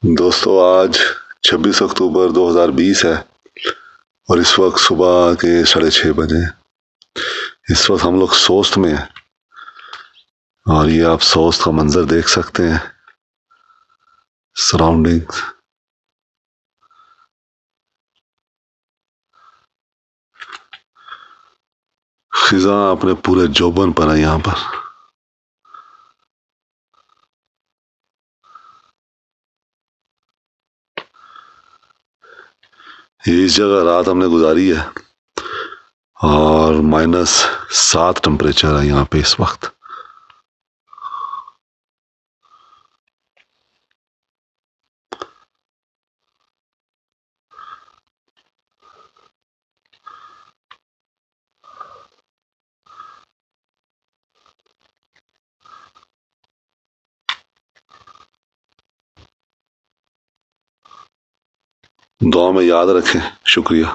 दोस्तों आज 26 अक्टूबर 2020 है और इस वक्त सुबह के 6:30 बजे। इस वक्त हम लोग सोस्त में हैं और ये आप सोस्त का मंजर देख सकते हैं। सराउंडिंग्स खिजा अपने पूरे जोबन पर है यहाँ पर। इस जगह रात हमने गुजारी है और -7 टेम्परेचर है यहाँ पे इस वक्त। दुआ में याद रखें। शुक्रिया।